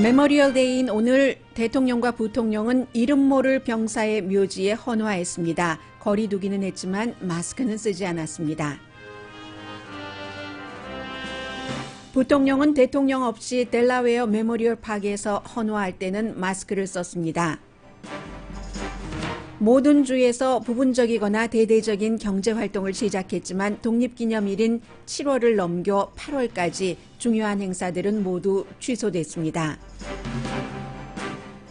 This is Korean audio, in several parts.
메모리얼 데이인 오늘 대통령과 부통령은 이름 모를 병사의 묘지에 헌화했습니다. 거리 두기는 했지만 마스크는 쓰지 않았습니다. 부통령은 대통령 없이 델라웨어 메모리얼 파크에서 헌화할 때는 마스크를 썼습니다. 모든 주에서 부분적이거나 대대적인 경제활동을 시작했지만 독립기념일인 7월을 넘겨 8월까지 중요한 행사들은 모두 취소됐습니다.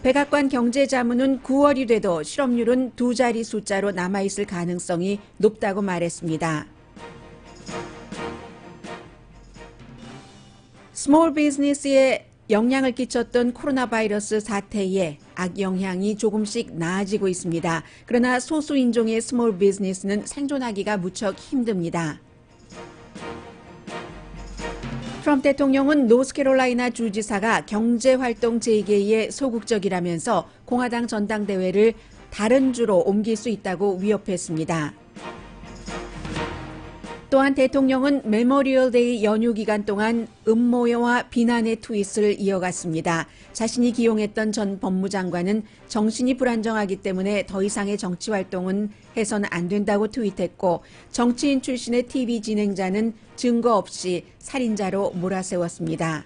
백악관 경제자문은 9월이 돼도 실업률은 두 자리 숫자로 남아있을 가능성이 높다고 말했습니다. 스몰 비즈니스에 영향을 끼쳤던 코로나 바이러스 사태에 악영향이 조금씩 나아지고 있습니다. 그러나 소수 인종의 스몰 비즈니스는 생존하기가 무척 힘듭니다. 트럼프 대통령은 노스캐롤라이나 주지사가 경제활동 재개에 소극적이라면서 공화당 전당대회를 다른 주로 옮길 수 있다고 위협했습니다. 또한 대통령은 메모리얼 데이 연휴 기간 동안 음모와 비난의 트윗을 이어갔습니다. 자신이 기용했던 전 법무장관은 정신이 불안정하기 때문에 더 이상의 정치 활동은 해서는 안 된다고 트윗했고, 정치인 출신의 TV 진행자는 증거 없이 살인자로 몰아세웠습니다.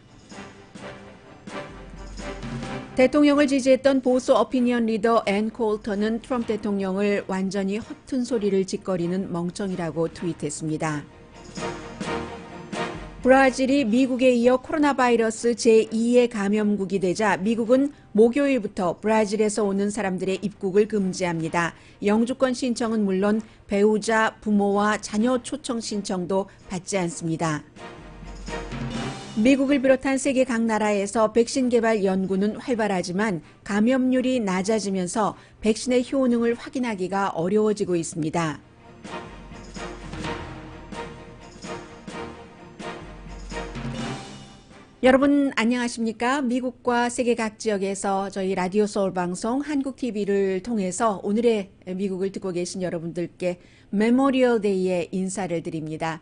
대통령을 지지했던 보수 오피니언 리더 앤 콜턴은 트럼프 대통령을 완전히 허튼 소리를 짓거리는 멍청이라고 트윗했습니다. 브라질이 미국에 이어 코로나 바이러스 제2의 감염국이 되자 미국은 목요일부터 브라질에서 오는 사람들의 입국을 금지합니다. 영주권 신청은 물론 배우자, 부모와 자녀 초청 신청도 받지 않습니다. 미국을 비롯한 세계 각 나라에서 백신 개발 연구는 활발하지만 감염률이 낮아지면서 백신의 효능을 확인하기가 어려워지고 있습니다. 여러분 안녕하십니까? 미국과 세계 각 지역에서 저희 라디오 소울 방송 한국 TV를 통해서 오늘의 미국을 듣고 계신 여러분들께 메모리얼 데이의 인사를 드립니다.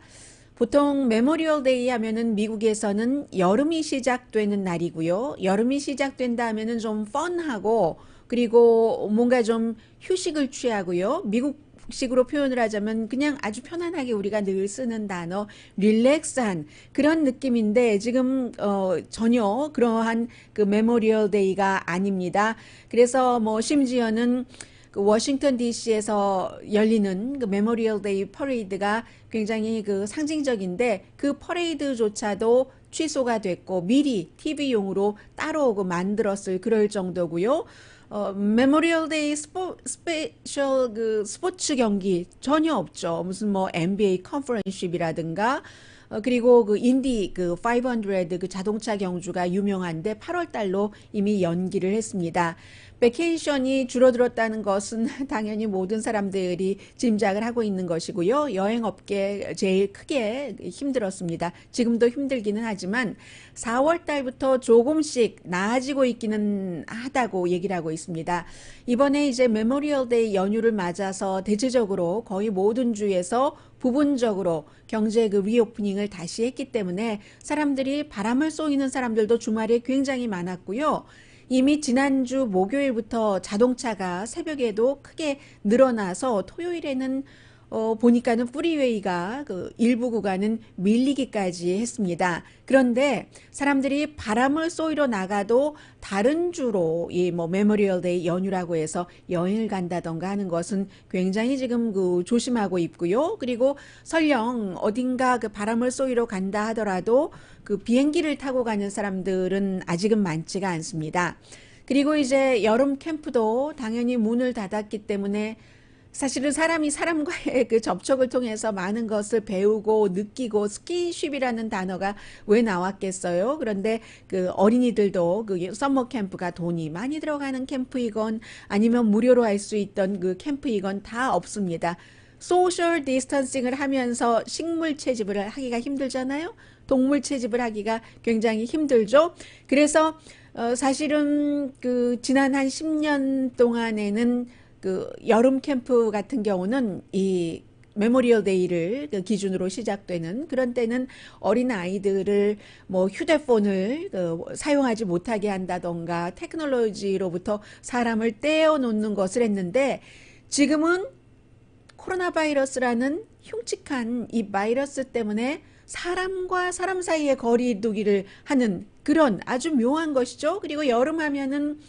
보통 메모리얼 데이 하면은 미국에서는 여름이 시작되는 날이고요. 여름이 시작된다 하면은 좀 펀하고 그리고 뭔가 좀 휴식을 취하고요. 미국식으로 표현을 하자면 그냥 아주 편안하게 우리가 늘 쓰는 단어 릴렉스한 그런 느낌인데 지금 전혀 그러한 그 메모리얼 데이가 아닙니다. 그래서 뭐 심지어는 그 워싱턴 DC에서 열리는 그 메모리얼 데이 퍼레이드가 굉장히 그 상징적인데 그 퍼레이드조차도 취소가 됐고 미리 TV용으로 따로 그 만들었을 그럴 정도고요. 메모리얼 데이 스페셜 그 스포츠 경기 전혀 없죠. 무슨 뭐 NBA 컨퍼런스십이라든가 그리고 그 인디 그 500 그 자동차 경주가 유명한데 8월 달로 이미 연기를 했습니다. 베케이션이 줄어들었다는 것은 당연히 모든 사람들이 짐작을 하고 있는 것이고요. 여행업계 제일 크게 힘들었습니다. 지금도 힘들기는 하지만 4월 달부터 조금씩 나아지고 있기는 하다고 얘기를 하고 있습니다. 이번에 이제 메모리얼 데이 연휴를 맞아서 대체적으로 거의 모든 주에서 부분적으로 경제 그 리오프닝을 다시 했기 때문에 사람들이 바람을 쏘이는 사람들도 주말에 굉장히 많았고요. 이미 지난주 목요일부터 자동차가 새벽에도 크게 늘어나서 토요일에는 보니까는 프리웨이가 그 일부 구간은 밀리기까지 했습니다. 그런데 사람들이 바람을 쏘이러 나가도 다른 주로 이 뭐 메모리얼 데이 연휴라고 해서 여행을 간다던가 하는 것은 굉장히 지금 그 조심하고 있고요. 그리고 설령 어딘가 그 바람을 쏘이러 간다 하더라도 그 비행기를 타고 가는 사람들은 아직은 많지가 않습니다. 그리고 이제 여름 캠프도 당연히 문을 닫았기 때문에 사실은 사람이 사람과의 그 접촉을 통해서 많은 것을 배우고 느끼고 스킨십이라는 단어가 왜 나왔겠어요? 그런데 그 어린이들도 그 서머 캠프가 돈이 많이 들어가는 캠프이건 아니면 무료로 할 수 있던 그 캠프이건 다 없습니다. 소셜 디스턴싱을 하면서 식물 채집을 하기가 힘들잖아요. 동물 채집을 하기가 굉장히 힘들죠. 그래서 사실은 그 지난 한 10년 동안에는 그 여름 캠프 같은 경우는 이 메모리얼 데이를 그 기준으로 시작되는 그런 때는 어린 아이들을 뭐 휴대폰을 사용하지 못하게 한다던가 테크놀로지로부터 사람을 떼어 놓는 것을 했는데 지금은 코로나 바이러스라는 흉측한 이 바이러스 때문에 사람과 사람 사이의 거리두기를 하는 그런 아주 묘한 것이죠. 그리고 여름 하면은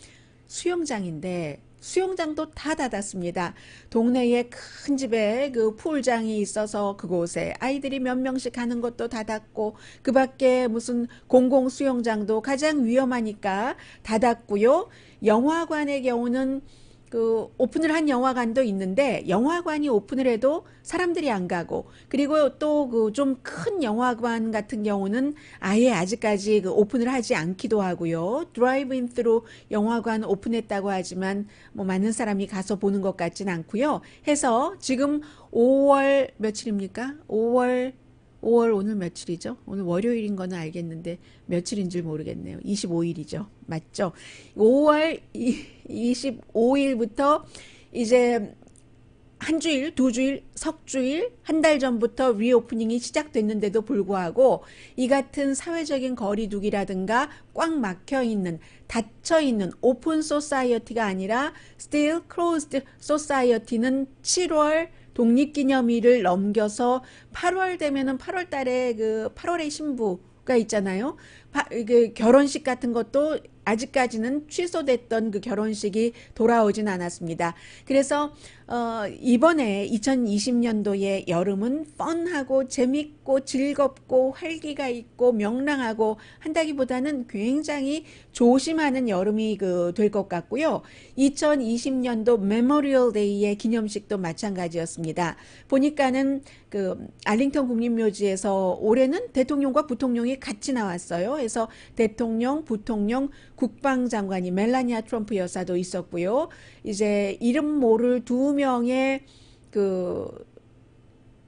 수영장인데 수영장도 다 닫았습니다. 동네에 큰 집에 그 풀장이 있어서 그곳에 아이들이 몇 명씩 가는 것도 닫았고 그 밖에 무슨 공공 수영장도 가장 위험하니까 닫았고요. 영화관의 경우는 그 오픈을 한 영화관도 있는데 영화관이 오픈을 해도 사람들이 안 가고 그리고 또 그 좀 큰 영화관 같은 경우는 아예 아직까지 그 오픈을 하지 않기도 하고요. 드라이브인 스루 영화관 오픈했다고 하지만 뭐 많은 사람이 가서 보는 것 같진 않고요. 해서 지금 5월 며칠입니까? 5월 오늘 며칠이죠? 오늘 월요일인 거는 알겠는데 며칠인 줄 모르겠네요. 25일이죠. 맞죠? 5월 25일부터 이제 한 주일, 두 주일, 석주일, 한 달 전부터 리오프닝이 시작됐는데도 불구하고 이 같은 사회적인 거리두기라든가 꽉 막혀 있는, 닫혀 있는 오픈 소사이어티가 아니라 still closed society는 7월 독립기념일을 넘겨서 8월 되면은 8월 달에 그 8월의 신부가 있잖아요. 그 결혼식 같은 것도 아직까지는 취소됐던 그 결혼식이 돌아오진 않았습니다. 그래서 이번에 2020년도의 여름은 펀하고 재밌고 즐겁고 활기가 있고 명랑하고 한다기보다는 굉장히 조심하는 여름이 될 것 같고요. 2020년도 메모리얼 데이의 기념식도 마찬가지였습니다. 보니까는 그 알링턴 국립묘지에서 올해는 대통령과 부통령이 같이 나왔어요. 그래서 대통령, 부통령, 국방장관이 멜라니아 트럼프 여사도 있었고요. 이제 이름 모를 두 명의 그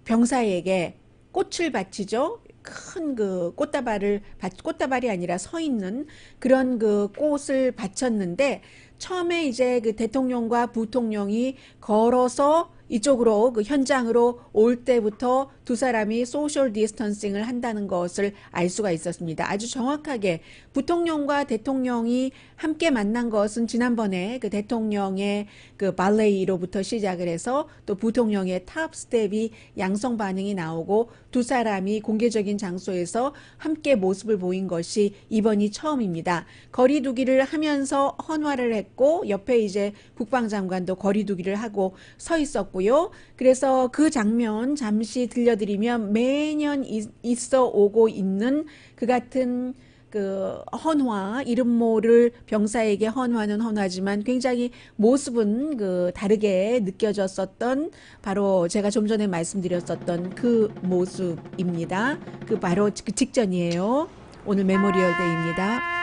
병사에게 꽃을 바치죠. 큰 그 꽃다발이 아니라 서 있는 그런 그 꽃을 바쳤는데 처음에 이제 그 대통령과 부통령이 걸어서 이쪽으로 그 현장으로 올 때부터 두 사람이 소셜 디스턴싱을 한다는 것을 알 수가 있었습니다. 아주 정확하게 부통령과 대통령이 함께 만난 것은 지난번에 그 대통령의 그 발레이로부터 시작을 해서 또 부통령의 탑 스텝이 양성 반응이 나오고 두 사람이 공개적인 장소에서 함께 모습을 보인 것이 이번이 처음입니다. 거리두기를 하면서 헌화를 했고 옆에 이제 국방장관도 거리두기를 하고 서 있었고요. 그래서 그 장면 잠시 들려드리면 매년 있어 오고 있는 그 같은 그 헌화, 이름 모를 병사에게 헌화는 헌화지만 굉장히 모습은 그 다르게 느껴졌었던 바로 제가 좀 전에 말씀드렸었던 그 모습입니다. 그 바로 그 직전이에요. 오늘 메모리얼 데이입니다.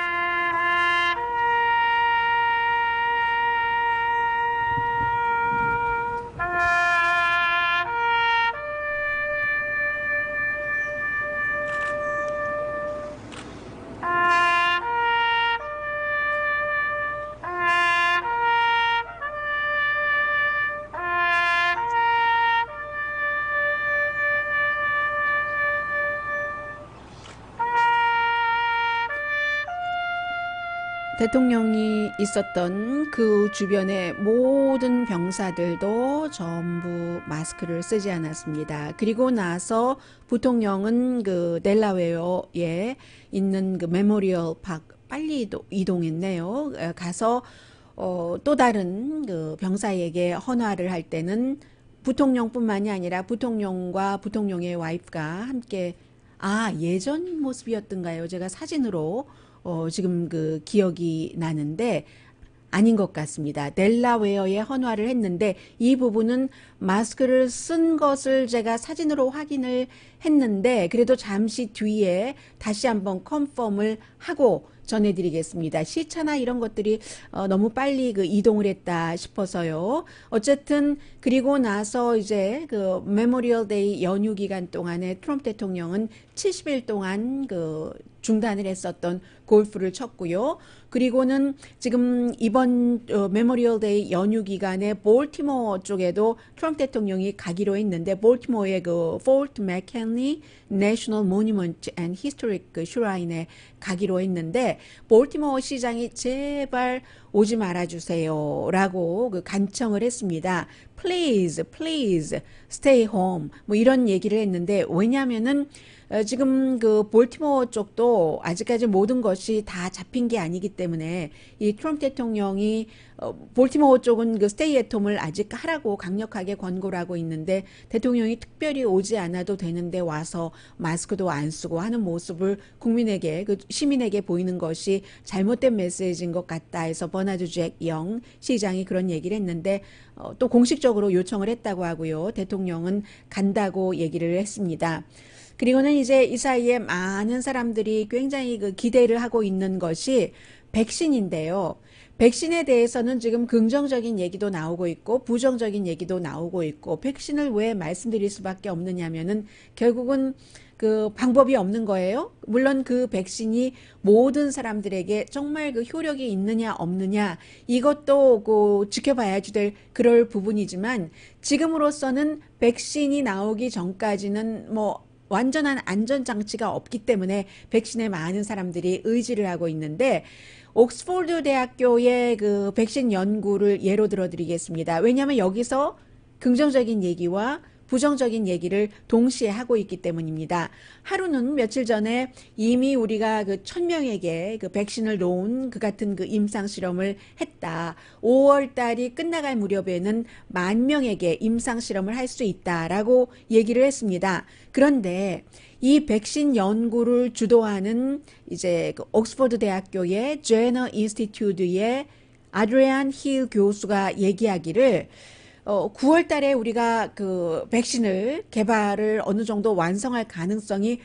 대통령이 있었던 그 주변의 모든 병사들도 전부 마스크를 쓰지 않았습니다. 그리고 나서 부통령은 그 델라웨어에 있는 그 메모리얼 파크 빨리 이동했네요. 가서 또 다른 그 병사에게 헌화를 할 때는 부통령뿐만이 아니라 부통령과 부통령의 와이프가 함께 예전 모습이었던가요? 제가 사진으로 지금 그 기억이 나는데 아닌 것 같습니다. 델라웨어에 헌화를 했는데 이 부분은 마스크를 쓴 것을 제가 사진으로 확인을 했는데 그래도 잠시 뒤에 다시 한번 컨펌을 하고 전해드리겠습니다. 시차나 이런 것들이 너무 빨리 그 이동을 했다 싶어서요. 어쨌든 그리고 나서 이제 그 메모리얼 데이 연휴 기간 동안에 트럼프 대통령은 70일 동안 그 중단을 했었던 골프를 쳤고요. 그리고는 지금 이번 메모리얼 데이 연휴 기간에 볼티모어 쪽에도 트럼프 대통령이 가기로 했는데 볼티모어의 그 포트 맥켄리 내셔널 모뉴먼트 앤 히스토릭 그 슈라인에 가기로 했는데 볼티모어 시장이 제발 오지 말아주세요 라고 그 간청을 했습니다. Please, please stay home 뭐 이런 얘기를 했는데 왜냐면은 지금 그 볼티모어 쪽도 아직까지 모든 것이 다 잡힌 게 아니기 때문에 이 트럼프 대통령이 볼티모어 쪽은 그 스테이 앳 홈을 아직 하라고 강력하게 권고를 하고 있는데 대통령이 특별히 오지 않아도 되는데 와서 마스크도 안 쓰고 하는 모습을 국민에게 그 시민에게 보이는 것이 잘못된 메시지인 것 같다 해서 버나드 잭 영 시장이 그런 얘기를 했는데 또 공식적으로 요청을 했다고 하고요. 대통령은 간다고 얘기를 했습니다. 그리고는 이제 이 사이에 많은 사람들이 굉장히 그 기대를 하고 있는 것이 백신인데요. 백신에 대해서는 지금 긍정적인 얘기도 나오고 있고 부정적인 얘기도 나오고 있고 백신을 왜 말씀드릴 수밖에 없느냐면은 결국은 그 방법이 없는 거예요. 물론 그 백신이 모든 사람들에게 정말 그 효력이 있느냐 없느냐 이것도 그 지켜봐야지 될 그럴 부분이지만 지금으로서는 백신이 나오기 전까지는 뭐 완전한 안전장치가 없기 때문에 백신에 많은 사람들이 의지를 하고 있는데 옥스포드 대학교의 그 백신 연구를 예로 들어 드리겠습니다. 왜냐하면 여기서 긍정적인 얘기와 부정적인 얘기를 동시에 하고 있기 때문입니다. 하루는 며칠 전에 이미 우리가 그 1000명에게 그 백신을 놓은 그 같은 그 임상 실험을 했다. 5월 달이 끝나갈 무렵에는 10,000명에게 임상 실험을 할 수 있다라고 얘기를 했습니다. 그런데 이 백신 연구를 주도하는 이제 그 옥스퍼드 대학교의 제너 인스티튜드의 아드리안 힐 교수가 얘기하기를 9월 달에 우리가 그 백신을 개발을 어느 정도 완성할 가능성이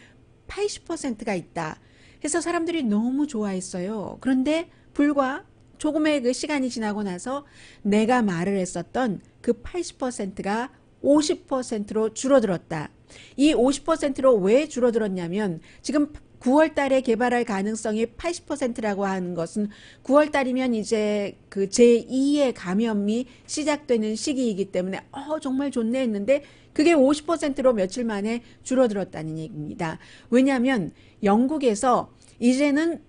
80%가 있다. 그래서 사람들이 너무 좋아했어요. 그런데 불과 조금의 그 시간이 지나고 나서 내가 말을 했었던 그 80%가 50%로 줄어들었다. 이 50%로 왜 줄어들었냐면 지금 9월 달에 개발할 가능성이 80%라고 하는 것은 9월 달이면 이제 그 제2의 감염이 시작되는 시기이기 때문에 정말 좋네 했는데 그게 50%로 며칠 만에 줄어들었다는 얘기입니다. 왜냐하면 영국에서 이제는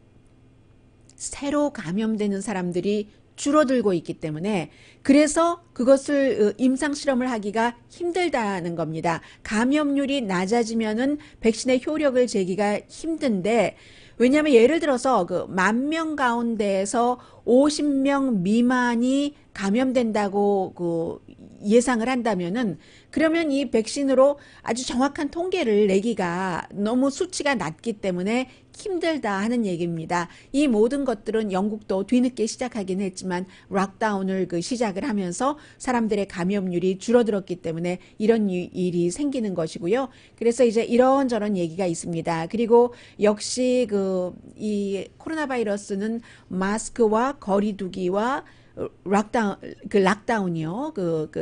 새로 감염되는 사람들이 줄어들고 있기 때문에 그래서 그것을 임상 실험을 하기가 힘들다는 겁니다. 감염률이 낮아지면은 백신의 효력을 재기가 힘든데 왜냐하면 예를 들어서 그 10,000명 가운데에서 50명 미만이 감염된다고 그 예상을 한다면은 그러면 이 백신으로 아주 정확한 통계를 내기가 너무 수치가 낮기 때문에 힘들다 하는 얘기입니다. 이 모든 것들은 영국도 뒤늦게 시작하긴 했지만 락다운을 그 시작을 하면서 사람들의 감염률이 줄어들었기 때문에 이런 일이 생기는 것이고요. 그래서 이제 이런저런 얘기가 있습니다. 그리고 역시 이 코로나 바이러스는 마스크와 거리두기와 락다운이요.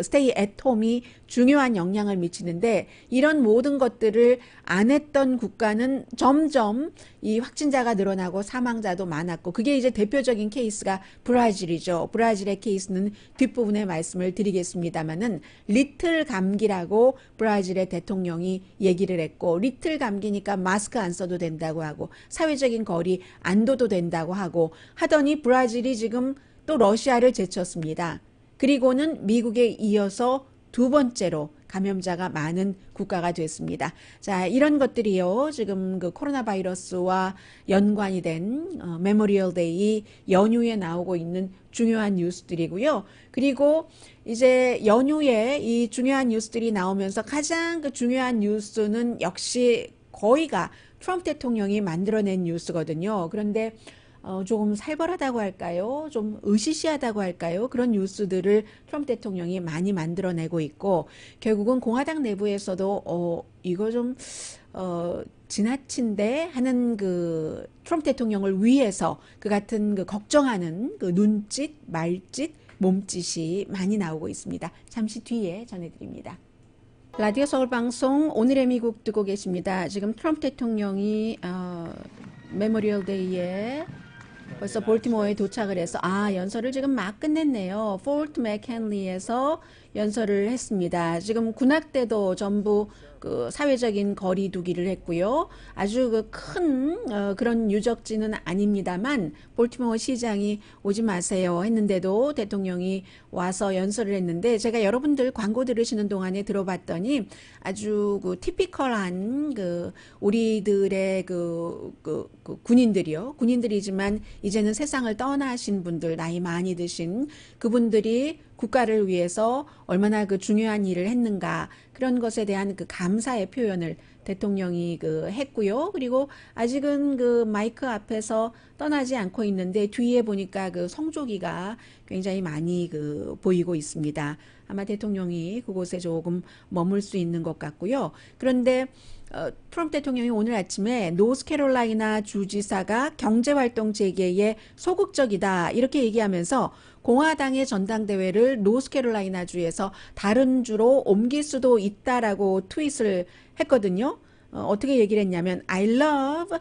스테이 앳 홈이 중요한 영향을 미치는데 이런 모든 것들을 안 했던 국가는 점점 이 확진자가 늘어나고 사망자도 많았고 그게 이제 대표적인 케이스가 브라질이죠. 브라질의 케이스는 뒷부분에 말씀을 드리겠습니다만은 리틀 감기라고 브라질의 대통령이 얘기를 했고 리틀 감기니까 마스크 안 써도 된다고 하고 사회적인 거리 안 둬도 된다고 하고 하더니 브라질이 지금 또 러시아를 제쳤습니다. 그리고는 미국에 이어서 두 번째로 감염자가 많은 국가가 됐습니다. 자, 이런 것들이요. 지금 그 코로나 바이러스와 연관이 된 메모리얼 데이 연휴에 나오고 있는 중요한 뉴스들이고요. 그리고 이제 연휴에 이 중요한 뉴스들이 나오면서 가장 그 중요한 뉴스는 역시 거의가 트럼프 대통령이 만들어낸 뉴스거든요. 그런데 조금 살벌하다고 할까요? 좀 으시시하다고 할까요? 그런 뉴스들을 트럼프 대통령이 많이 만들어내고 있고 결국은 공화당 내부에서도 이거 좀 지나친데 하는 그 트럼프 대통령을 위해서 그 같은 그 걱정하는 그 눈짓, 말짓, 몸짓이 많이 나오고 있습니다. 잠시 뒤에 전해드립니다. 라디오 서울 방송 오늘의 미국 듣고 계십니다. 지금 트럼프 대통령이 메모리얼 데이에 벌써 볼티모어에 도착을 해서 연설을 지금 막 끝냈네요. 포트 맥헨리에서 연설을 했습니다. 지금 군악대도 전부 그 사회적인 거리 두기를 했고요. 아주 그 큰 그런 유적지는 아닙니다만 볼티모어 시장이 오지 마세요 했는데도 대통령이 와서 연설을 했는데 제가 여러분들 광고 들으시는 동안에 들어봤더니 아주 그 티피컬한 그 우리들의 그 군인들이지만 이제는 세상을 떠나신 분들, 나이 많이 드신 그분들이 국가를 위해서 얼마나 그 중요한 일을 했는가 그런 것에 대한 그 감사의 표현을 대통령이 그 했고요. 그리고 아직은 그 마이크 앞에서 떠나지 않고 있는데 뒤에 보니까 그 성조기가 굉장히 많이 그 보이고 있습니다. 아마 대통령이 그곳에 조금 머물 수 있는 것 같고요. 그런데 트럼프 대통령이 오늘 아침에 노스캐롤라이나 주지사가 경제활동 재개에 소극적이다 이렇게 얘기하면서 공화당의 전당대회를 노스캐롤라이나 주에서 다른 주로 옮길 수도 있다라고 트윗을 했거든요. 어떻게 얘기를 했냐면 I love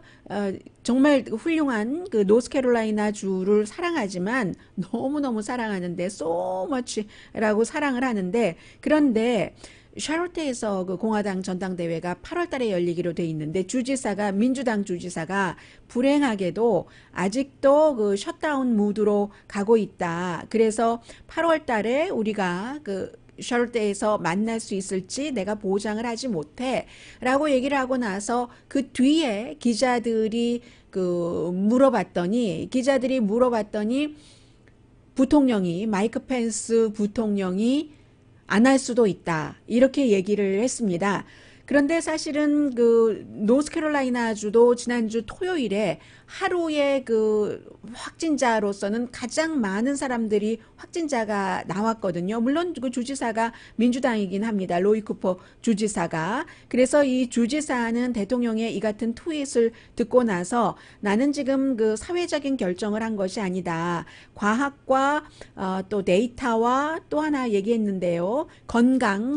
정말 훌륭한 그 노스캐롤라이나 주를 사랑하지만 너무너무 사랑하는데 so much라고 사랑을 하는데 그런데 샤롯테에서 그 공화당 전당대회가 8월 달에 열리기로 돼 있는데 민주당 주지사가 불행하게도 아직도 그 셧다운 무드로 가고 있다. 그래서 8월 달에 우리가 그 샤롯테에서 만날 수 있을지 내가 보장을 하지 못해 라고 얘기를 하고 나서 그 뒤에 기자들이 물어봤더니 마이크 펜스 부통령이 안 할 수도 있다. 이렇게 얘기를 했습니다. 그런데 사실은 그 노스캐롤라이나주도 지난주 토요일에 하루에 그 확진자로서는 가장 많은 사람들이 확진자가 나왔거든요. 물론 그 주지사가 민주당이긴 합니다. 로이 쿠퍼 주지사가. 그래서 이 주지사는 대통령의 이 같은 트윗을 듣고 나서 나는 지금 그 사회적인 결정을 한 것이 아니다. 과학과 또 데이터와 또 하나 얘기했는데요.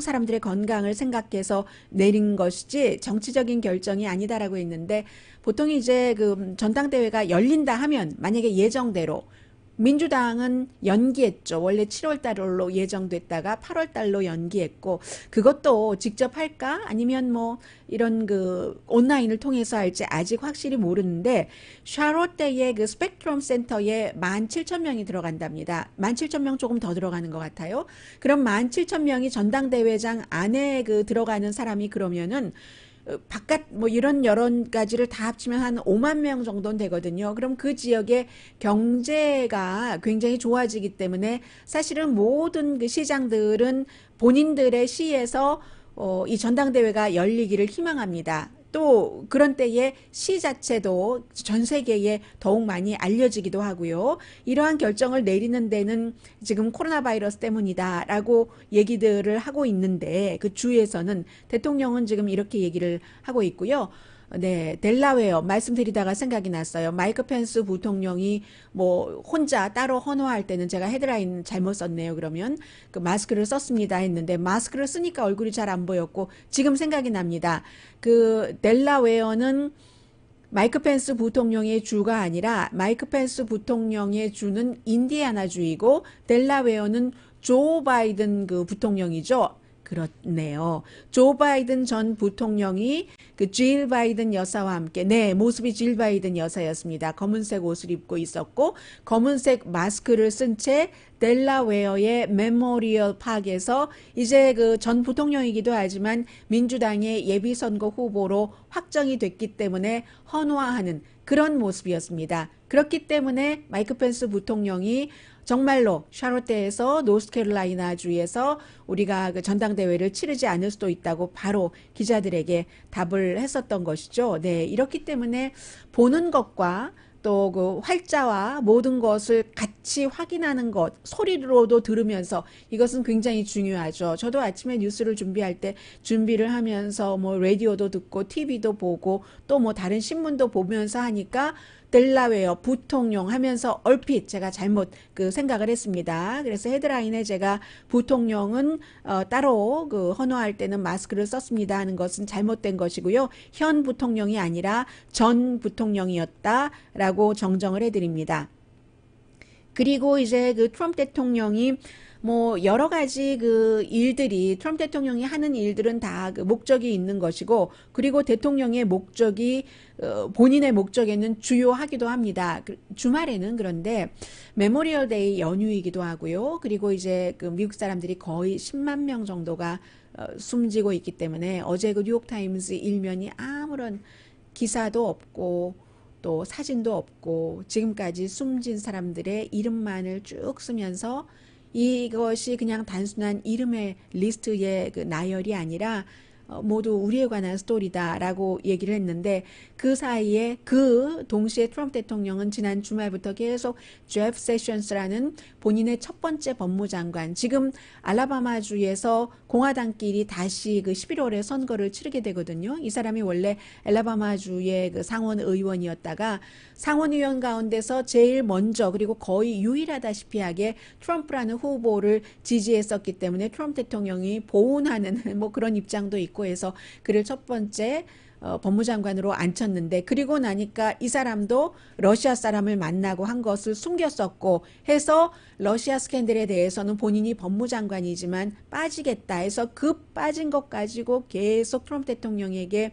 사람들의 건강을 생각해서 내린 것이지 정치적인 결정이 아니다라고 했는데 보통 이제 그 전당대회가 열린다 하면 만약에 예정대로 민주당은 연기했죠. 원래 7월 달로 예정됐다가 8월 달로 연기했고 그것도 직접 할까? 아니면 뭐 이런 그 온라인을 통해서 할지 아직 확실히 모르는데 샤롯대의 그 스펙트럼 센터에 17,000명이 들어간답니다. 17,000명 조금 더 들어가는 것 같아요. 그럼 17,000명이 전당대회장 안에 그 들어가는 사람이 그러면은 바깥 뭐 이런 여러 가지를 다 합치면 한 5만 명 정도는 되거든요. 그럼 그 지역의 경제가 굉장히 좋아지기 때문에 사실은 모든 그 시장들은 본인들의 시에서 이 전당대회가 열리기를 희망합니다. 또 그런 때에 시 자체도 전 세계에 더욱 많이 알려지기도 하고요. 이러한 결정을 내리는 데는 지금 코로나 바이러스 때문이다라고 얘기들을 하고 있는데 그 주에서는 대통령은 지금 이렇게 얘기를 하고 있고요. 네, 델라웨어 말씀드리다가 생각이 났어요. 마이크 펜스 부통령이 뭐 혼자 따로 헌화할 때는 제가 헤드라인 잘못 썼네요. 그러면 그 마스크를 썼습니다 했는데 마스크를 쓰니까 얼굴이 잘 안 보였고 지금 생각이 납니다. 그 델라웨어는 마이크 펜스 부통령의 주가 아니라 마이크 펜스 부통령의 주는 인디애나주이고 델라웨어는 조 바이든 그 부통령이죠. 그렇네요. 조 바이든 전 부통령이 그 질 바이든 여사와 함께 모습이 질 바이든 여사였습니다. 검은색 옷을 입고 있었고 검은색 마스크를 쓴 채 델라웨어의 메모리얼 파크에서 이제 그 전 부통령이기도 하지만 민주당의 예비선거 후보로 확정이 됐기 때문에 헌화하는 그런 모습이었습니다. 그렇기 때문에 마이크 펜스 부통령이 정말로 샤롯대에서 노스캐롤라이나 주에서 우리가 그 전당대회를 치르지 않을 수도 있다고 바로 기자들에게 답을 했었던 것이죠. 네, 이렇기 때문에 보는 것과 또 그 활자와 모든 것을 같이 확인하는 것, 소리로도 들으면서 이것은 굉장히 중요하죠. 저도 아침에 뉴스를 준비할 때 준비를 하면서 뭐 라디오도 듣고 TV도 보고 또 뭐 다른 신문도 보면서 하니까 델라웨어 부통령 하면서 얼핏 제가 잘못 그 생각을 했습니다. 그래서 헤드라인에 제가 부통령은 따로 그 헌화할 때는 마스크를 썼습니다 하는 것은 잘못된 것이고요. 현 부통령이 아니라 전 부통령이었다라고 정정을 해드립니다. 그리고 이제 그 트럼프 대통령이 뭐 여러 가지 그 일들이 트럼프 대통령이 하는 일들은 다 그 목적이 있는 것이고 그리고 대통령의 목적이 본인의 목적에는 주요하기도 합니다. 주말에는 그런데 메모리얼 데이 연휴이기도 하고요. 그리고 이제 그 미국 사람들이 거의 10만 명 정도가 숨지고 있기 때문에 어제 그 뉴욕타임스 일면이 아무런 기사도 없고 또 사진도 없고 지금까지 숨진 사람들의 이름만을 쭉 쓰면서 이것이 그냥 단순한 이름의 리스트의 그 나열이 아니라 모두 우리에 관한 스토리다라고 얘기를 했는데 그 사이에 그 동시에 트럼프 대통령은 지난 주말부터 계속 제프 세션스라는 본인의 첫 번째 법무장관, 지금 알라바마주에서 공화당끼리 다시 그 11월에 선거를 치르게 되거든요. 이 사람이 원래 알라바마주의 그 상원 의원이었다가 상원 의원 가운데서 제일 먼저 그리고 거의 유일하다시피 하게 트럼프라는 후보를 지지했었기 때문에 트럼프 대통령이 보훈하는 뭐 그런 입장도 있고 해서 그를 첫 번째 법무장관으로 앉혔는데 그리고 나니까 이 사람도 러시아 사람을 만나고 한 것을 숨겼었고 해서 러시아 스캔들에 대해서는 본인이 법무장관이지만 빠지겠다 해서 그 빠진 것 가지고 계속 트럼프 대통령에게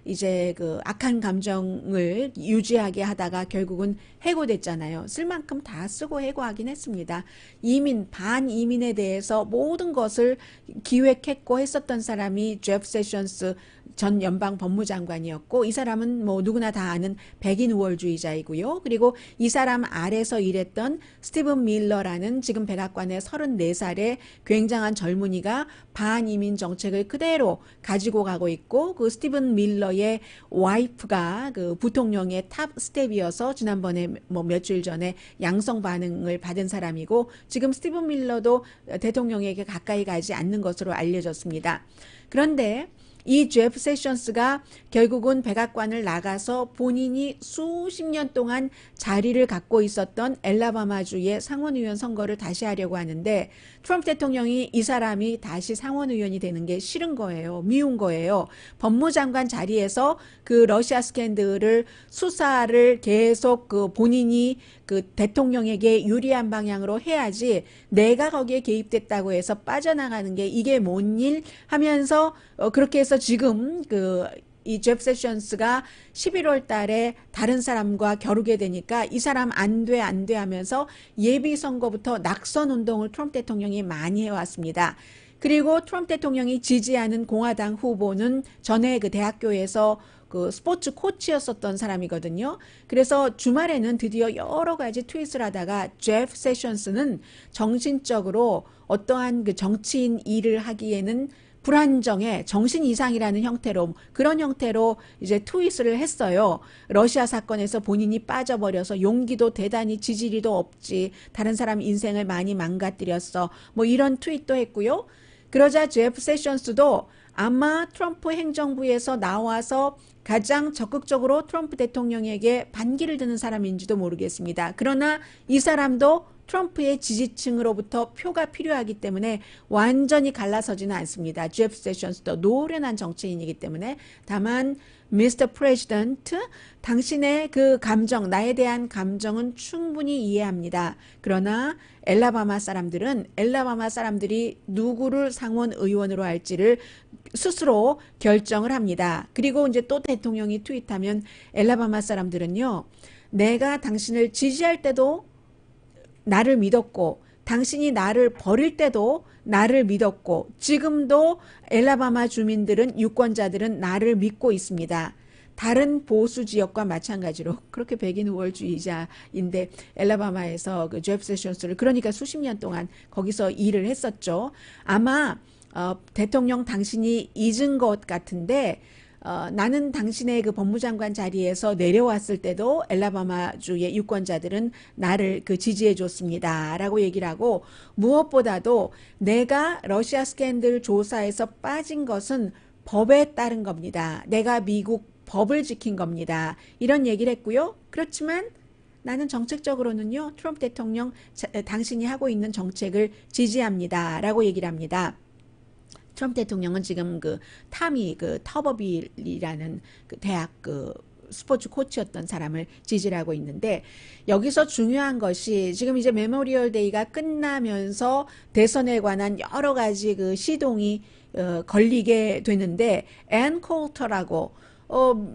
이제 그 악한 감정을 유지하게 하다가 결국은 해고됐잖아요. 쓸 만큼 다 쓰고 해고하긴 했습니다. 이민, 반이민에 대해서 모든 것을 기획했고 했었던 사람이 제프 세션스 전 연방 법무장관이었고 이 사람은 뭐 누구나 다 아는 백인 우월주의자이고요. 그리고 이 사람 아래서 일했던 스티븐 밀러라는 지금 백악관의 34살의 굉장한 젊은이가 반이민 정책을 그대로 가지고 가고 있고 그 스티븐 밀러의 와이프가 그 부통령의 탑 스텝이어서 지난번에 뭐 며칠 전에 양성 반응을 받은 사람이고 지금 스티븐 밀러도 대통령에게 가까이 가지 않는 것으로 알려졌습니다. 그런데 이 제프 세션스가 결국은 백악관을 나가서 본인이 수십 년 동안 자리를 갖고 있었던 엘라바마주의 상원의원 선거를 다시 하려고 하는데 트럼프 대통령이 이 사람이 다시 상원의원이 되는 게 싫은 거예요. 미운 거예요. 법무장관 자리에서 그 러시아 스캔들을 수사를 계속 그 본인이 그 대통령에게 유리한 방향으로 해야지 내가 거기에 개입됐다고 해서 빠져나가는 게 이게 뭔 일 하면서 그렇게 해서 지금 이 제프 세션스가 11월 달에 다른 사람과 겨루게 되니까 이 사람 안 돼 하면서 예비 선거부터 낙선 운동을 트럼프 대통령이 많이 해왔습니다. 그리고 트럼프 대통령이 지지하는 공화당 후보는 전에 그 대학교에서 그 스포츠 코치였었던 사람이거든요. 그래서 주말에는 드디어 여러 가지 트윗을 하다가 제프 세션스는 정신적으로 어떠한 그 정치인 일을 하기에는 불안정해 정신 이상이라는 형태로 그런 형태로 이제 트윗을 했어요. 러시아 사건에서 본인이 빠져버려서 용기도 대단히 지지리도 없지. 다른 사람 인생을 많이 망가뜨렸어. 뭐 이런 트윗도 했고요. 그러자 제프 세션스도 아마 트럼프 행정부에서 나와서 가장 적극적으로 트럼프 대통령에게 반기를 드는 사람인지도 모르겠습니다. 그러나 이 사람도 트럼프의 지지층으로부터 표가 필요하기 때문에 완전히 갈라서지는 않습니다. 제프 세션스도 노련한 정치인이기 때문에 다만 미스터 프레지던트 당신의 그 감정 나에 대한 감정은 충분히 이해합니다. 그러나 엘라바마 사람들이 누구를 상원 의원으로 할지를 스스로 결정을 합니다. 그리고 이제 또 대통령이 트윗하면 엘라바마 사람들은요. 내가 당신을 지지할 때도 나를 믿었고 당신이 나를 버릴 때도 나를 믿었고 지금도 엘라바마 주민들은 유권자들은 나를 믿고 있습니다. 다른 보수 지역과 마찬가지로 그렇게 백인 우월주의자인데 엘라바마에서 그 제프 세션스를 그러니까 수십 년 동안 거기서 일을 했었죠. 아마 대통령 당신이 잊은 것 같은데 나는 당신의 그 법무장관 자리에서 내려왔을 때도 엘라바마주의 유권자들은 나를 그 지지해 줬습니다. 라고 얘기를 하고, 무엇보다도 내가 러시아 스캔들 조사에서 빠진 것은 법에 따른 겁니다. 내가 미국 법을 지킨 겁니다. 이런 얘기를 했고요. 그렇지만 나는 정책적으로는요, 트럼프 대통령 당신이 하고 있는 정책을 지지합니다. 라고 얘기를 합니다. 트럼프 대통령은 지금 그 타미 그 터버빌이라는 그 대학 그 스포츠 코치였던 사람을 지지를 하고 있는데, 여기서 중요한 것이 지금 이제 메모리얼 데이가 끝나면서 대선에 관한 여러 가지 그 시동이 걸리게 되는데, 앤 콜터라고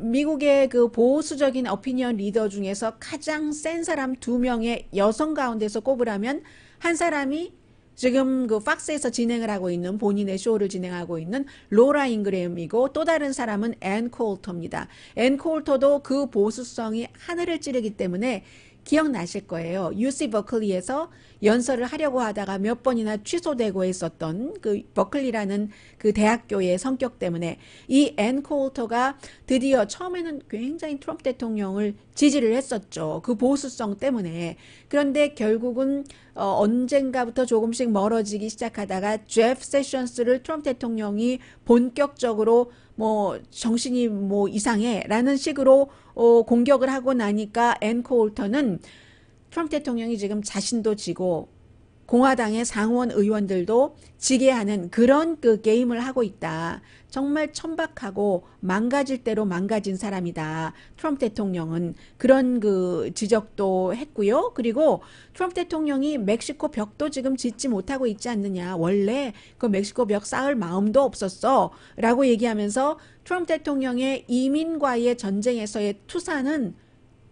미국의 그 보수적인 오피니언 리더 중에서 가장 센 사람 2명의 여성 가운데서 꼽으라면 한 사람이 지금 그 팍스에서 진행을 하고 있는 본인의 쇼를 진행하고 있는 로라 잉그램이고, 또 다른 사람은 앤 콜터입니다. 앤 콜터도 그 보수성이 하늘을 찌르기 때문에 기억나실 거예요. UC 버클리에서 연설을 하려고 하다가 몇 번이나 취소되고 했었던 그 버클리라는 그 대학교의 성격 때문에 이 앤 콜터가 드디어 처음에는 굉장히 트럼프 대통령을 지지를 했었죠. 그 보수성 때문에. 그런데 결국은 언젠가부터 조금씩 멀어지기 시작하다가 제프 세션스를 트럼프 대통령이 본격적으로 뭐 정신이 뭐 이상해 라는 식으로 공격을 하고 나니까 앤 콜터는 트럼프 대통령이 지금 자신도 지고 공화당의 상원 의원들도 지게 하는 그런 그 게임을 하고 있다. 정말 천박하고 망가질 대로 망가진 사람이다. 트럼프 대통령은 그런 그 지적도 했고요. 그리고 트럼프 대통령이 멕시코 벽도 지금 짓지 못하고 있지 않느냐. 원래 그 멕시코 벽 쌓을 마음도 없었어. 라고 얘기하면서 트럼프 대통령의 이민과의 전쟁에서의 투사는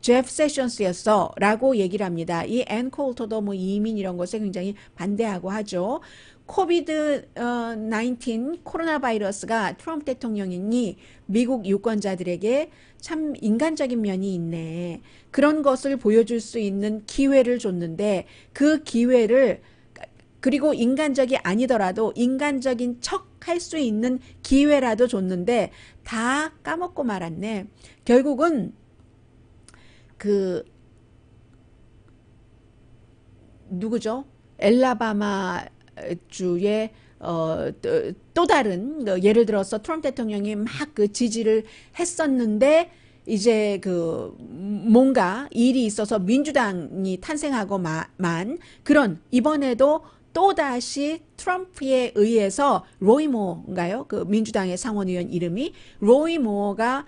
제프 세션스였어 라고 얘기를 합니다. 이 앤 콜터도 뭐 이민 이런 것에 굉장히 반대하고 하죠. 코비드 19 코로나 바이러스가 트럼프 대통령이 미국 유권자들에게 참 인간적인 면이 있네. 그런 것을 보여줄 수 있는 기회를 줬는데, 그 기회를, 그리고 인간적이 아니더라도 인간적인 척 할 수 있는 기회라도 줬는데 다 까먹고 말았네. 결국은 그 누구죠? 엘라바마 주의 또 다른 예를 들어서 트럼프 대통령이 막 그 지지를 했었는데 이제 그 뭔가 일이 있어서 민주당이 탄생하고만 그런, 이번에도 또다시 트럼프에 의해서 로이 모어인가요? 그 민주당의 상원의원 이름이 로이 모어가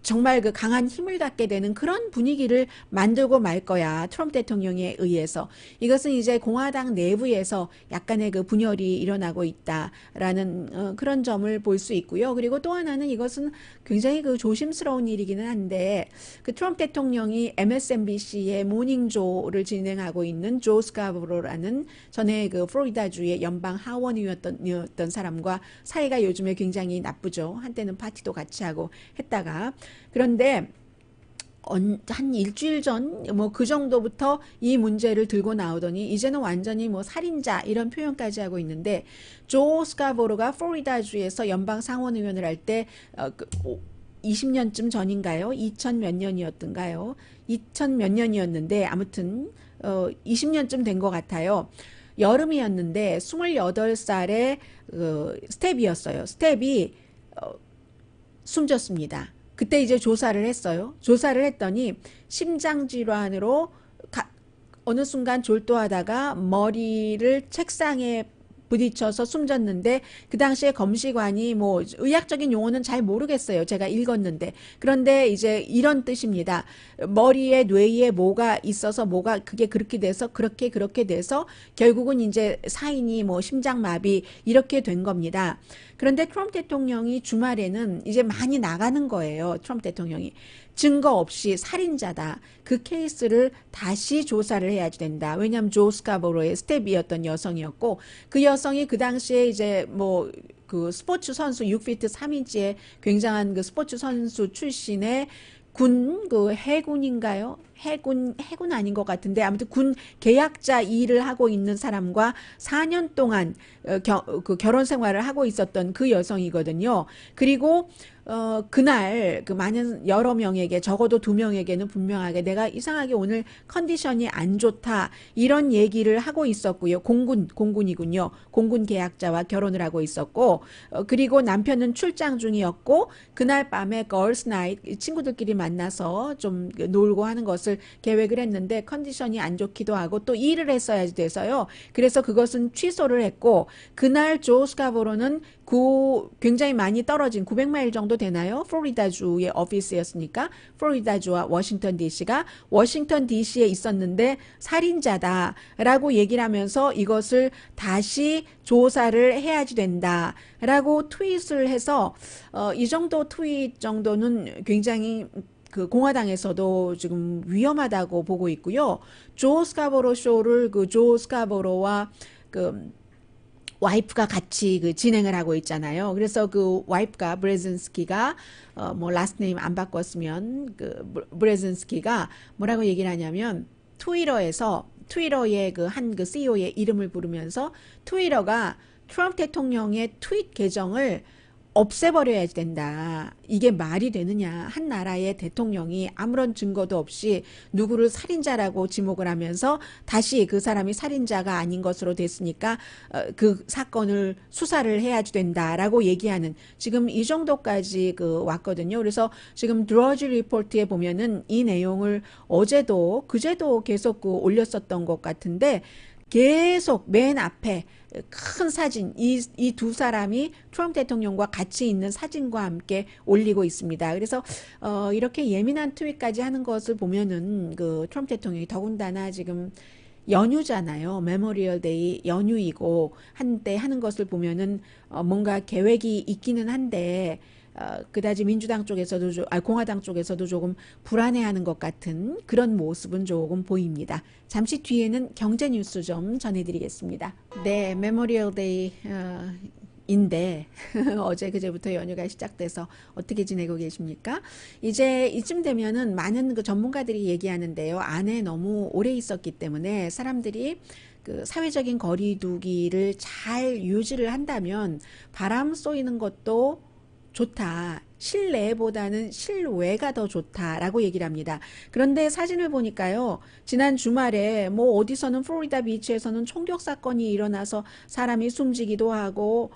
정말 그 강한 힘을 갖게 되는 그런 분위기를 만들고 말 거야. 트럼프 대통령에 의해서. 이것은 이제 공화당 내부에서 약간의 그 분열이 일어나고 있다라는 그런 점을 볼 수 있고요. 그리고 또 하나는 이것은 굉장히 그 조심스러운 일이기는 한데, 그 트럼프 대통령이 MSNBC의 모닝조를 진행하고 있는 조 스카브로라는 전에 그 플로리다주의 연방 하원의원이었던 사람과 사이가 요즘에 굉장히 나쁘죠. 한때는 파티도 같이 하고 했다가, 그런데 한 일주일 전 뭐 그 정도부터 이 문제를 들고 나오더니 이제는 완전히 뭐 살인자 이런 표현까지 하고 있는데, 조 스카보로가 플로리다주에서 연방 상원의원을 할 때 20년쯤 전인가요? 2000 몇 년이었던가요? 2000 몇 년이었는데 아무튼 20년쯤 된 것 같아요. 여름이었는데 28살의 스텝이었어요. 스텝이 숨졌습니다. 그때 이제 조사를 했어요. 조사를 했더니 심장질환으로 어느 순간 졸도하다가 머리를 책상에 부딪혀서 숨졌는데, 그 당시에 검시관이 뭐 의학적인 용어는 잘 모르겠어요. 제가 읽었는데. 그런데 이제 이런 뜻입니다. 머리에 뇌에 뭐가 있어서 뭐가 그게 그렇게 돼서 그렇게 돼서 결국은 이제 사인이 뭐 심장마비 이렇게 된 겁니다. 그런데 트럼프 대통령이 주말에는 이제 많이 나가는 거예요. 트럼프 대통령이. 증거 없이 살인자다. 그 케이스를 다시 조사를 해야지 된다. 왜냐하면 조 스카보로의 스텝이었던 여성이었고, 그 여성이 그 당시에 이제 뭐 그 스포츠 선수 6피트 3인치의 굉장한 그 스포츠 선수 출신의 그 해군인가요? 해군 아닌 것 같은데 아무튼 군 계약자 일을 하고 있는 사람과 4년 동안 그 결혼 생활을 하고 있었던 그 여성이거든요. 그리고 그날 그 많은 여러 명에게 적어도 2명에게는 분명하게 내가 이상하게 오늘 컨디션이 안 좋다 이런 얘기를 하고 있었고요. 공군이군요. 공군 계약자와 결혼을 하고 있었고 그리고 남편은 출장 중이었고 그날 밤에 걸스 나잇 친구들끼리 만나서 좀 놀고 하는 것을 계획을 했는데 컨디션이 안 좋기도 하고 또 일을 했어야 돼서요. 그래서 그것은 취소를 했고 그날 조 스카보로는 굉장히 많이 떨어진 900마일 정도 되나요? 플로리다주의 오피스였으니까 플로리다주와 워싱턴 DC가 워싱턴 DC에 있었는데 살인자다라고 얘기를 하면서 이것을 다시 조사를 해야지 된다라고 트윗을 해서 이 정도 트윗 정도는 굉장히 그 공화당에서도 지금 위험하다고 보고 있고요. 조 스카보로 쇼를 그 조 스카보로와 그 와이프가 같이 그 진행을 하고 있잖아요. 그래서 그 와이프가 브레진스키가 뭐 라스트 네임 안 바꿨으면 그 브레진스키가 뭐라고 얘기를 하냐면 트위터의 그 한 그 CEO의 이름을 부르면서 트위터가 트럼프 대통령의 트윗 계정을 없애버려야 된다. 이게 말이 되느냐. 한 나라의 대통령이 아무런 증거도 없이 누구를 살인자라고 지목을 하면서 다시 그 사람이 살인자가 아닌 것으로 됐으니까 그 사건을 수사를 해야지 된다라고 얘기하는 지금 이 정도까지 그 왔거든요. 그래서 지금 드러지 리포트에 보면은 이 내용을 어제도 그제도 계속 그 올렸었던 것 같은데 계속 맨 앞에 큰 사진, 이 두 사람이 트럼프 대통령과 같이 있는 사진과 함께 올리고 있습니다. 그래서 이렇게 예민한 트윗까지 하는 것을 보면은 그 트럼프 대통령이 더군다나 지금 연휴잖아요. 메모리얼 데이 연휴이고 한때 하는 것을 보면은 뭔가 계획이 있기는 한데 그다지 민주당 쪽에서도 공화당 쪽에서도 조금 불안해하는 것 같은 그런 모습은 조금 보입니다. 잠시 뒤에는 경제 뉴스 좀 전해드리겠습니다. 네, 메모리얼 데이 인데 어제 그제부터 연휴가 시작돼서 어떻게 지내고 계십니까? 이제 이쯤 되면은 많은 그 전문가들이 얘기하는데요. 안에 너무 오래 있었기 때문에 사람들이 그 사회적인 거리두기를 잘 유지를 한다면 바람 쏘이는 것도 좋다. 실내보다는 실외가 더 좋다라고 얘기를 합니다. 그런데 사진을 보니까요. 지난 주말에 뭐 어디서는 플로리다 비치에서는 총격 사건이 일어나서 사람이 숨지기도 하고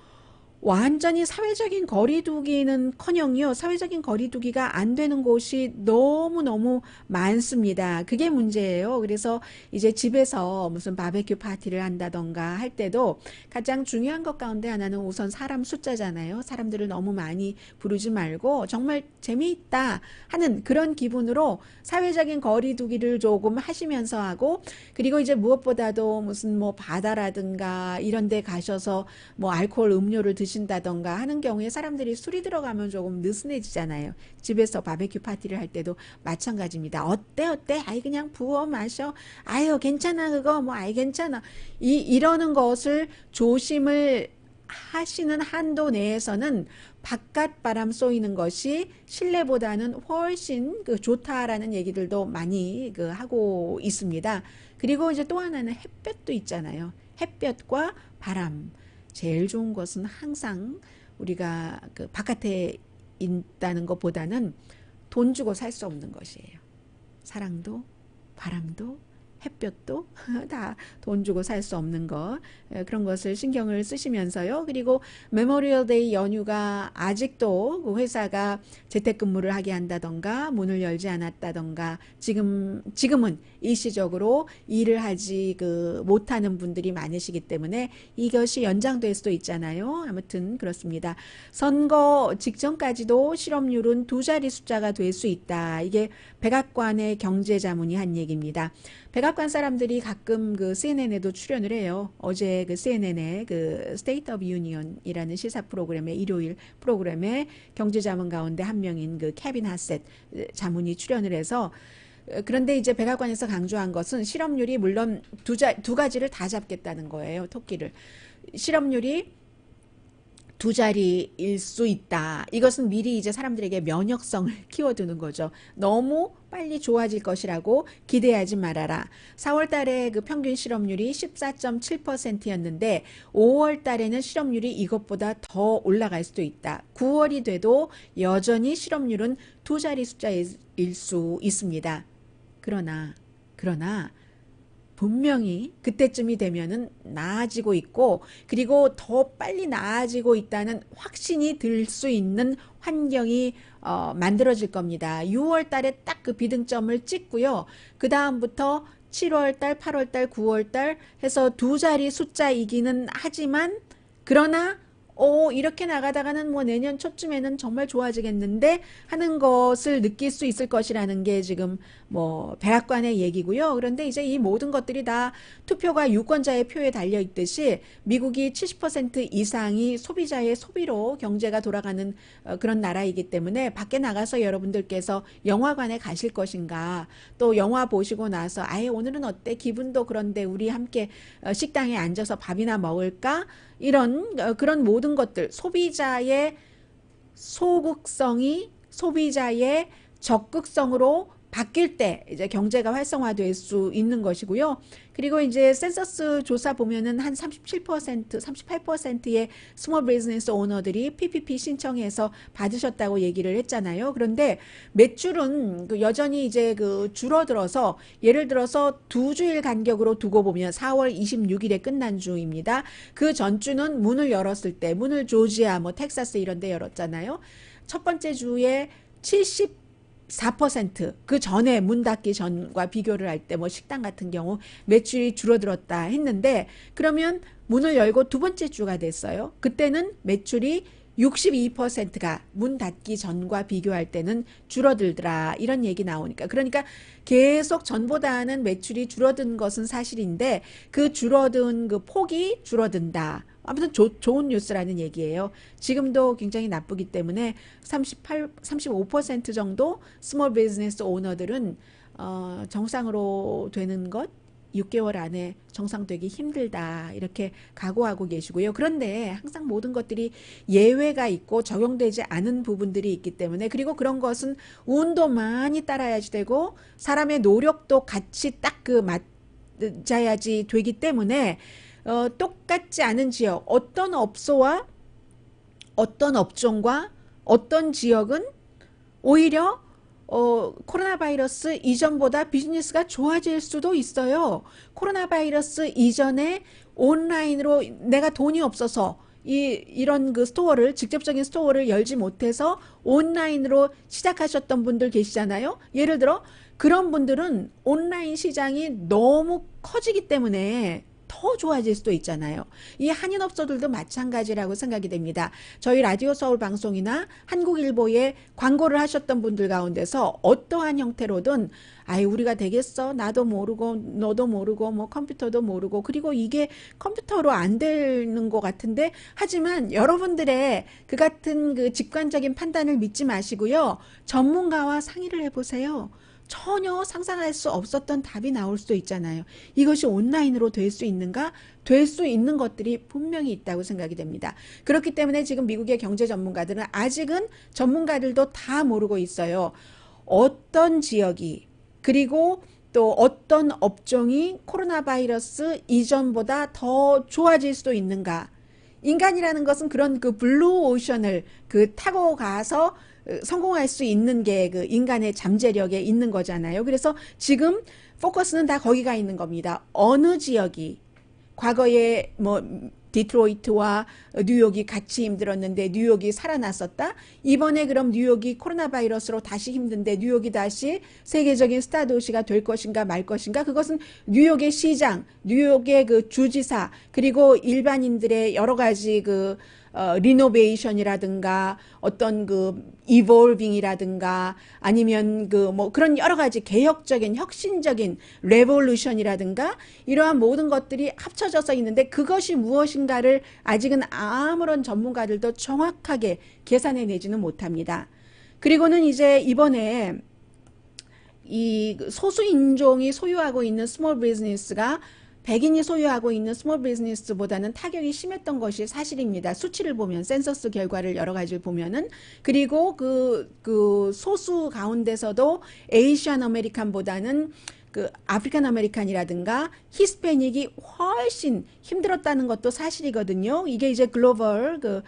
완전히 사회적인 거리두기는커녕요. 사회적인 거리두기가 안 되는 곳이 너무너무 많습니다. 그게 문제예요. 그래서 이제 집에서 무슨 바베큐 파티를 한다던가 할 때도 가장 중요한 것 가운데 하나는 우선 사람 숫자잖아요. 사람들을 너무 많이 부르지 말고 정말 재미있다 하는 그런 기분으로 사회적인 거리두기를 조금 하시면서 하고 그리고 이제 무엇보다도 무슨 뭐 바다라든가 이런 데 가셔서 뭐 알코올 음료를 드신다던가 하는 경우에 사람들이 술이 들어가면 조금 느슨해지잖아요. 집에서 바베큐 파티를 할 때도 마찬가지입니다. 어때? 아이 그냥 부어 마셔. 아유 괜찮아 그거 뭐 아이 괜찮아. 이러는 것을 조심을 하시는 한도 내에서는 바깥 바람 쏘이는 것이 실내보다는 훨씬 그 좋다라는 얘기들도 많이 그 하고 있습니다. 그리고 이제 또 하나는 햇볕도 있잖아요. 햇볕과 바람. 제일 좋은 것은 항상 우리가 그 바깥에 있다는 것보다는 돈 주고 살 수 없는 것이에요. 사랑도, 바람도, 햇볕도 다 돈 주고 살 수 없는 것 그런 것을 신경을 쓰시면서요. 그리고 메모리얼 데이 연휴가 아직도 그 회사가 재택근무를 하게 한다던가 문을 열지 않았다던가 지금은 일시적으로 일을 하지 못하는 분들이 많으시기 때문에 이것이 연장될 수도 있잖아요. 아무튼 그렇습니다. 선거 직전까지도 실업률은 2자리 숫자가 될 수 있다. 이게 백악관의 경제자문이 한 얘기입니다. 백악관 사람들이 가끔 그 CNN에도 출연을 해요. 어제 그 CNN의 그 State of Union이라는 시사 프로그램의 일요일 프로그램에 경제자문 가운데 한 명인 그 케빈 하셋 자문이 출연을 해서 그런데 이제 백악관에서 강조한 것은 실업률이 물론 두 가지를 다 잡겠다는 거예요. 토끼를. 실업률이 두 자리일 수 있다. 이것은 미리 이제 사람들에게 면역성을 키워두는 거죠. 너무 빨리 좋아질 것이라고 기대하지 말아라. 4월 달에 그 평균 실업률이 14.7%였는데 5월 달에는 실업률이 이것보다 더 올라갈 수도 있다. 9월이 돼도 여전히 실업률은 두 자리 숫자일 수 있습니다. 그러나 분명히 그때쯤이 되면은 나아지고 있고, 그리고 더 빨리 나아지고 있다는 확신이 들 수 있는 환경이 만들어질 겁니다. 6월 달에 딱 그 비등점을 찍고요. 그 다음부터 7월 달, 8월 달, 9월 달 해서 두 자리 숫자이기는 하지만, 그러나 이렇게 나가다가는 뭐 내년 초쯤에는 정말 좋아지겠는데 하는 것을 느낄 수 있을 것이라는 게 지금 뭐 백악관의 얘기고요. 그런데 이제 이 모든 것들이 다 투표가 유권자의 표에 달려 있듯이 미국이 70% 이상이 소비자의 소비로 경제가 돌아가는 그런 나라이기 때문에 밖에 나가서 여러분들께서 영화관에 가실 것인가, 또 영화 보시고 나서 아예 오늘은 어때? 기분도 그런데 우리 함께 식당에 앉아서 밥이나 먹을까? 이런 그런 모든 것들, 소비자의 소극성이 소비자의 적극성으로 바뀔 때 이제 경제가 활성화될 수 있는 것이고요. 그리고 이제 센서스 조사 보면은 한 37%, 38%의 스몰 비즈니스 오너들이 PPP 신청해서 받으셨다고 얘기를 했잖아요. 그런데 매출은 여전히 이제 그 줄어들어서, 예를 들어서 두 주일 간격으로 두고 보면 4월 26일에 끝난 주입니다. 그 전주는 문을 열었을 때, 문을 조지아, 뭐 텍사스 이런 데 열었잖아요. 첫 번째 주에 4%, 그 전에 문 닫기 전과 비교를 할 때 뭐 식당 같은 경우 매출이 줄어들었다 했는데, 그러면 문을 열고 두 번째 주가 됐어요. 그때는 매출이 62%가 문 닫기 전과 비교할 때는 줄어들더라, 이런 얘기 나오니까, 그러니까 계속 전보다는 매출이 줄어든 것은 사실인데 그 줄어든 그 폭이 줄어든다. 아무튼 좋은 뉴스라는 얘기예요. 지금도 굉장히 나쁘기 때문에 35% 정도 스몰 비즈니스 오너들은 정상으로 되는 것 6개월 안에 정상되기 힘들다, 이렇게 각오하고 계시고요. 그런데 항상 모든 것들이 예외가 있고 적용되지 않은 부분들이 있기 때문에, 그리고 그런 것은 운도 많이 따라야지 되고 사람의 노력도 같이 딱 그 맞아야지 되기 때문에 똑같지 않은 지역, 어떤 업소와 어떤 업종과 어떤 지역은 오히려 코로나 바이러스 이전보다 비즈니스가 좋아질 수도 있어요. 코로나 바이러스 이전에 온라인으로 내가 돈이 없어서 이런 그 스토어를, 직접적인 스토어를 열지 못해서 온라인으로 시작하셨던 분들 계시잖아요. 예를 들어 그런 분들은 온라인 시장이 너무 커지기 때문에 더 좋아질 수도 있잖아요. 이 한인업소들도 마찬가지라고 생각이 됩니다. 저희 라디오 서울 방송이나 한국일보에 광고를 하셨던 분들 가운데서 어떠한 형태로든 아이 우리가 되겠어? 나도 모르고 너도 모르고 뭐 컴퓨터도 모르고, 그리고 이게 컴퓨터로 안 되는 것 같은데, 하지만 여러분들의 그 같은 그 직관적인 판단을 믿지 마시고요. 전문가와 상의를 해보세요. 전혀 상상할 수 없었던 답이 나올 수도 있잖아요. 이것이 온라인으로 될 수 있는가? 될 수 있는 것들이 분명히 있다고 생각이 됩니다. 그렇기 때문에 지금 미국의 경제 전문가들은 아직은 전문가들도 다 모르고 있어요. 어떤 지역이, 그리고 또 어떤 업종이 코로나 바이러스 이전보다 더 좋아질 수도 있는가? 인간이라는 것은 그런 그 블루 오션을 타고 가서 성공할 수 있는 게 그 인간의 잠재력에 있는 거잖아요. 그래서 지금 포커스는 다 거기가 있는 겁니다. 어느 지역이, 과거에 뭐 디트로이트와 뉴욕이 같이 힘들었는데 뉴욕이 살아났었다. 이번에 그럼 뉴욕이 코로나 바이러스로 다시 힘든데 뉴욕이 다시 세계적인 스타 도시가 될 것인가 말 것인가? 그것은 뉴욕의 시장, 뉴욕의 그 주지사, 그리고 일반인들의 여러 가지 리노베이션이라든가 어떤 이볼빙이라든가 아니면 뭐 그런 여러 가지 개혁적인 혁신적인 레볼루션이라든가 이러한 모든 것들이 합쳐져서 있는데, 그것이 무엇인가를 아직은 아무런 전문가들도 정확하게 계산해 내지는 못합니다. 그리고는 이제 이번에 이 소수인종이 소유하고 있는 스몰 비즈니스가 백인이 소유하고 있는 스몰 비즈니스보다는 타격이 심했던 것이 사실입니다. 수치를 보면, 센서스 결과를 여러 가지를 보면은. 그리고 그 소수 가운데서도 에이시안 아메리칸보다는 그 아프리칸 아메리칸이라든가 히스패닉이 훨씬 힘들었다는 것도 사실이거든요. 이게 이제 글로벌 그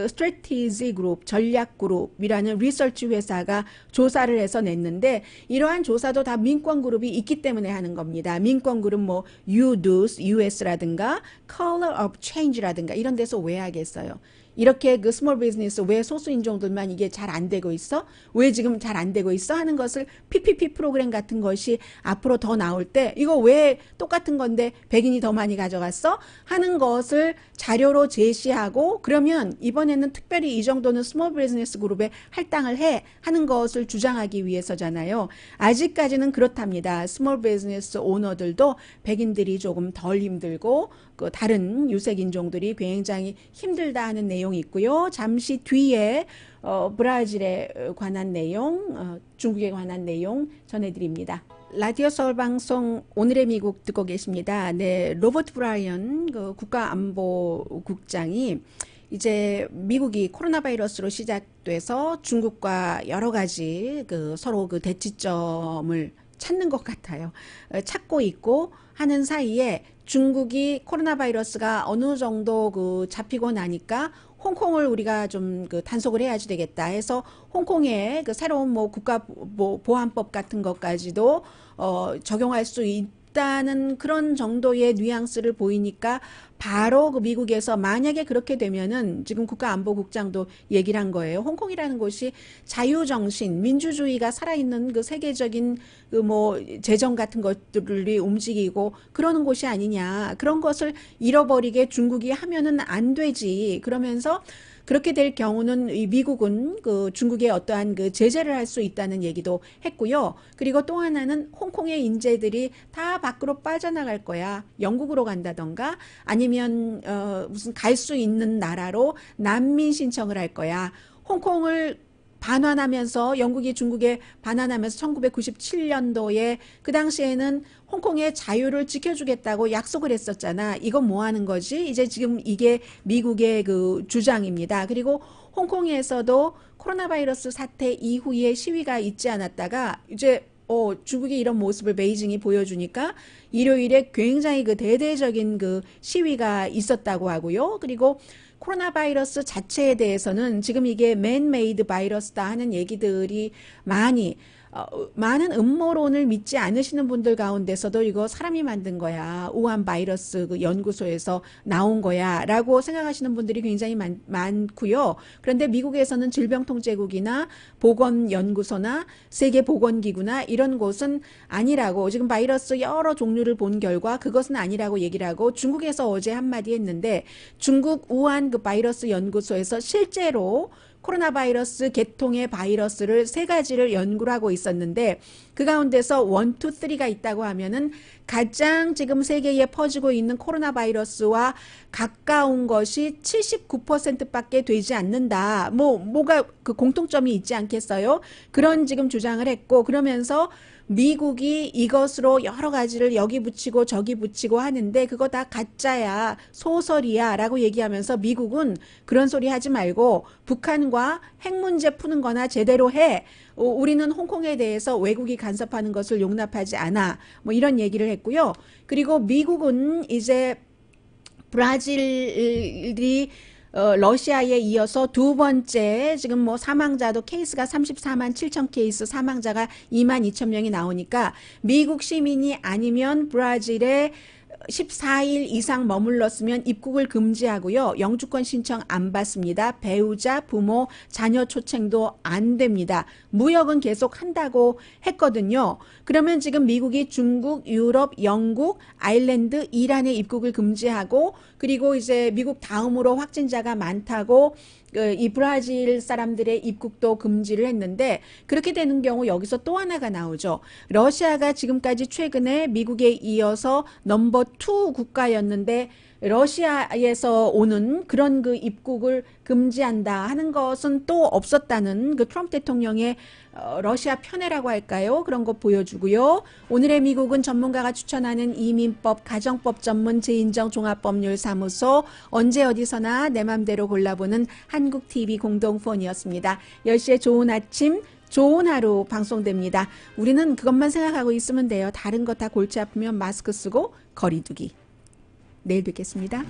스트래티지 그룹, 전략 그룹이라는 리서치 회사가 조사를 해서 냈는데, 이러한 조사도 다 민권 그룹이 있기 때문에 하는 겁니다. 민권 그룹 뭐 UDOS, US라든가 Color of Change라든가 이런 데서 왜 하겠어요? 이렇게 그 스몰 비즈니스 왜 소수 인종들만 이게 잘 안 되고 있어? 왜 지금 잘 안 되고 있어? 하는 것을 PPP 프로그램 같은 것이 앞으로 더 나올 때 이거 왜 똑같은 건데 백인이 더 많이 가져갔어? 하는 것을 자료로 제시하고, 그러면 이번에는 특별히 이 정도는 스몰 비즈니스 그룹에 할당을 해 하는 것을 주장하기 위해서잖아요. 아직까지는 그렇답니다. 스몰 비즈니스 오너들도 백인들이 조금 덜 힘들고 그 다른 유색 인종들이 굉장히 힘들다 하는 내용이 있고요. 잠시 뒤에 브라질에 관한 내용, 중국에 관한 내용 전해드립니다. 라디오 서울 방송 오늘의 미국 듣고 계십니다. 네, 로버트 브라이언 그 국가안보국장이 이제 미국이 코로나 바이러스로 시작돼서 중국과 여러 가지 그 서로 그 대치점을 찾는 것 같아요. 찾고 있고 하는 사이에 중국이 코로나 바이러스가 어느 정도 그 잡히고 나니까 홍콩을 우리가 좀 그 단속을 해야지 되겠다 해서 홍콩에 그 새로운 뭐 국가 보안법 같은 것까지도 적용할 수 있다는 그런 정도의 뉘앙스를 보이니까 바로 그 미국에서 만약에 그렇게 되면은 지금 국가안보국장도 얘기를 한 거예요. 홍콩이라는 곳이 자유정신, 민주주의가 살아있는 그 세계적인 그 뭐 재정 같은 것들이 움직이고 그러는 곳이 아니냐. 그런 것을 잃어버리게 중국이 하면은 안 되지. 그러면서 그렇게 될 경우는 이 미국은 그 중국에 어떠한 그 제재를 할 수 있다는 얘기도 했고요. 그리고 또 하나는 홍콩의 인재들이 다 밖으로 빠져나갈 거야. 영국으로 간다던가 아니면 무슨 갈 수 있는 나라로 난민 신청을 할 거야. 홍콩을 반환하면서 영국이 중국에 반환하면서 1997년도에 그 당시에는 홍콩의 자유를 지켜주겠다고 약속을 했었잖아. 이건 뭐 하는 거지? 이제 지금 이게 미국의 그 주장입니다. 그리고 홍콩에서도 코로나 바이러스 사태 이후에 시위가 있지 않았다가 이제 중국이 이런 모습을 베이징이 보여주니까 일요일에 굉장히 그 대대적인 그 시위가 있었다고 하고요. 그리고 코로나 바이러스 자체에 대해서는 지금 이게 맨메이드 바이러스다 하는 얘기들이 많은 음모론을 믿지 않으시는 분들 가운데서도 이거 사람이 만든 거야. 우한 바이러스 그 연구소에서 나온 거야. 라고 생각하시는 분들이 굉장히 많고요. 그런데 미국에서는 질병통제국이나 보건연구소나 세계보건기구나 이런 곳은 아니라고, 지금 바이러스 여러 종류를 본 결과 그것은 아니라고 얘기를 하고, 중국에서 어제 한마디 했는데 중국 우한 그 바이러스 연구소에서 실제로 코로나 바이러스 계통의 바이러스를 3가지를 연구를 하고 있었는데 그 가운데서 1, 2, 3가 있다고 하면은 가장 지금 세계에 퍼지고 있는 코로나 바이러스와 가까운 것이 79%밖에 되지 않는다. 뭐가 그 공통점이 있지 않겠어요? 그런 지금 주장을 했고, 그러면서 미국이 이것으로 여러 가지를 여기 붙이고 저기 붙이고 하는데 그거 다 가짜야, 소설이야 라고 얘기하면서 미국은 그런 소리 하지 말고 북한과 핵 문제 푸는 거나 제대로 해. 우리는 홍콩에 대해서 외국이 간섭하는 것을 용납하지 않아. 뭐 이런 얘기를 했고요. 그리고 미국은 이제 브라질이 러시아에 이어서 두 번째 지금 뭐 사망자도 케이스가 34만 7천 케이스, 사망자가 2만 2천 명이 나오니까 미국 시민이 아니면 브라질에 14일 이상 머물렀으면 입국을 금지하고요. 영주권 신청 안 받습니다. 배우자, 부모, 자녀 초청도 안 됩니다. 무역은 계속 한다고 했거든요. 그러면 지금 미국이 중국, 유럽, 영국, 아일랜드, 이란의 입국을 금지하고, 그리고 이제 미국 다음으로 확진자가 많다고 이 브라질 사람들의 입국도 금지를 했는데, 그렇게 되는 경우 여기서 또 하나가 나오죠. 러시아가 지금까지 최근에 미국에 이어서 넘버 적투 국가였는데 러시아에서 오는 그런 그 입국을 금지한다 하는 것은 또 없었다는 그 트럼프 대통령의 러시아 편애라고 할까요? 그런 거 보여주고요. 오늘의 미국은 전문가가 추천하는 이민법, 가정법 전문 재인정 종합법률사무소 언제 어디서나 내 맘대로 골라보는 한국TV 공동폰이었습니다. 10시에 좋은 아침 좋은 하루 방송됩니다. 우리는 그것만 생각하고 있으면 돼요. 다른 거 다 골치 아프면 마스크 쓰고 거리 두기. 내일 뵙겠습니다.